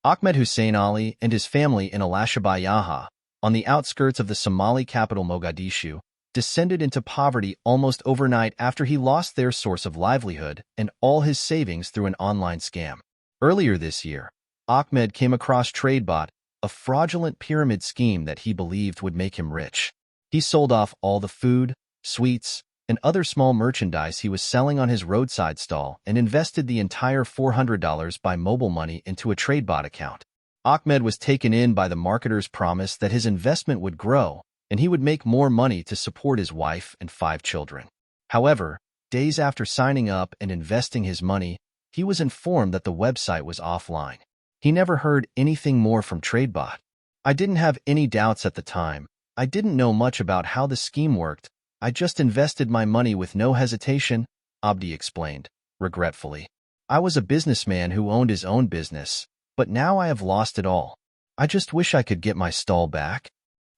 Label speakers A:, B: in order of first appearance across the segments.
A: Ahmed Hussein Ali and his family in Elasha-Biyaha, on the outskirts of the Somali capital Mogadishu, descended into poverty almost overnight after he lost their source of livelihood and all his savings through an online scam. Earlier this year, Ahmed came across TradeBot, a fraudulent pyramid scheme that he believed would make him rich. He sold off all the food, sweets, and other small merchandise he was selling on his roadside stall and invested the entire $400 by mobile money into a TradeBot account. Ahmed was taken in by the marketer's promise that his investment would grow and he would make more money to support his wife and 5 children. However, days after signing up and investing his money, he was informed that the website was offline. He never heard anything more from TradeBot. "I didn't have any doubts at the time. I didn't know much about how the scheme worked. I just invested my money with no hesitation," Abdi explained, regretfully. "I was a businessman who owned his own business, but now I have lost it all. I just wish I could get my stall back."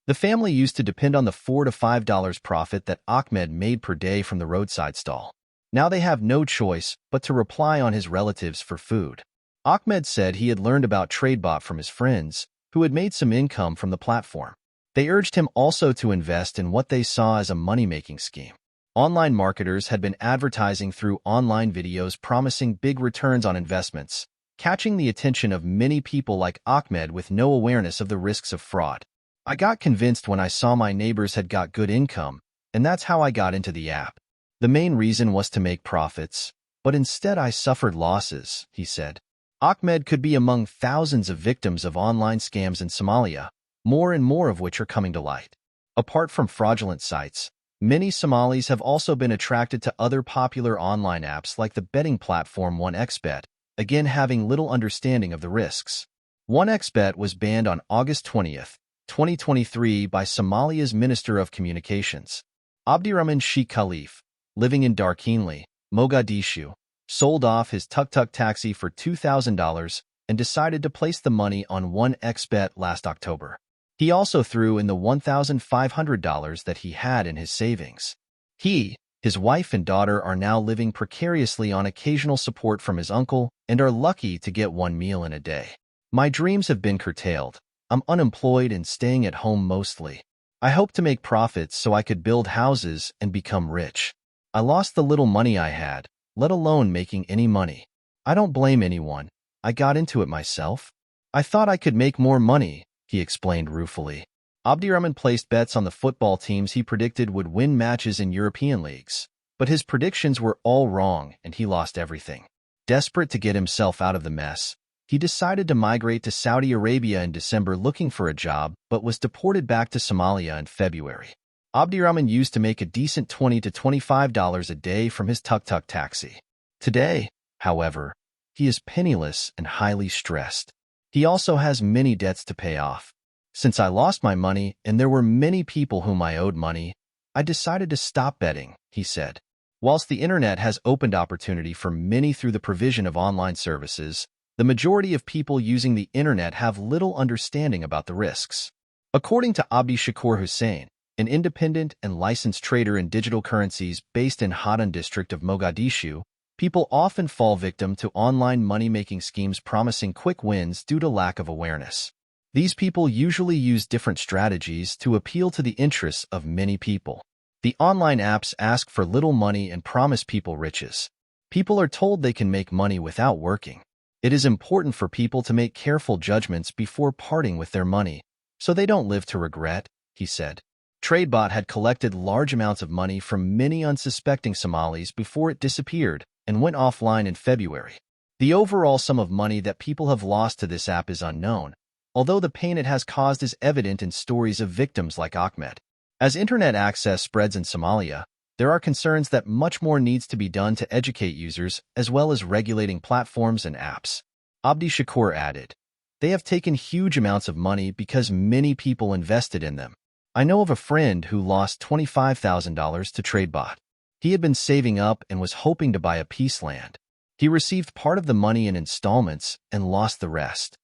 A: The family used to depend on the $4 to $5 profit that Ahmed made per day from the roadside stall. Now they have no choice but to rely on his relatives for food. Ahmed said he had learned about TradeBot from his friends, who had made some income from the platform. They urged him also to invest in what they saw as a money-making scheme. Online marketers had been advertising through online videos promising big returns on investments, catching the attention of many people like Ahmed with no awareness of the risks of fraud. "I got convinced when I saw my neighbors had got good income, and that's how I got into the app. The main reason was to make profits, but instead I suffered losses," he said. Ahmed could be among thousands of victims of online scams in Somalia, more and more of which are coming to light. Apart from fraudulent sites, many Somalis have also been attracted to other popular online apps like the betting platform 1xBet, again having little understanding of the risks. 1xBet was banned on August 20th, 2023 by Somalia's Minister of Communications. Abdirahman Sheikh Khalif, living in Darkeenly, Mogadishu, sold off his tuk-tuk taxi for $2,000 and decided to place the money on 1xBet last October. He also threw in the $1,500 that he had in his savings. He, his wife and daughter are now living precariously on occasional support from his uncle and are lucky to get one meal in a day. "My dreams have been curtailed. I'm unemployed and staying at home mostly. I hope to make profits so I could build houses and become rich. I lost the little money I had, let alone making any money. I don't blame anyone. I got into it myself. I thought I could make more money," he explained ruefully. Abdirahman placed bets on the football teams he predicted would win matches in European leagues, but his predictions were all wrong and he lost everything. Desperate to get himself out of the mess, he decided to migrate to Saudi Arabia in December looking for a job but was deported back to Somalia in February. Abdirahman used to make a decent $20 to $25 a day from his tuk-tuk taxi. Today, however, he is penniless and highly stressed. He also has many debts to pay off. "Since I lost my money and there were many people whom I owed money, I decided to stop betting," he said. Whilst the internet has opened opportunity for many through the provision of online services, the majority of people using the internet have little understanding about the risks. According to Abdi Shakur Hussein, an independent and licensed trader in digital currencies based in Hadan district of Mogadishu, people often fall victim to online money-making schemes promising quick wins due to lack of awareness. These people usually use different strategies to appeal to the interests of many people. The online apps ask for little money and promise people riches. People are told they can make money without working. It is important for people to make careful judgments before parting with their money, so they don't live to regret, he said. TradeBot had collected large amounts of money from many unsuspecting Somalis before it disappeared and went offline in February. The overall sum of money that people have lost to this app is unknown, although the pain it has caused is evident in stories of victims like Ahmed. As internet access spreads in Somalia, there are concerns that much more needs to be done to educate users as well as regulating platforms and apps. Abdi Shakur added, "They have taken huge amounts of money because many people invested in them. I know of a friend who lost $25,000 to TradeBot. He had been saving up and was hoping to buy a piece of land. He received part of the money in installments and lost the rest.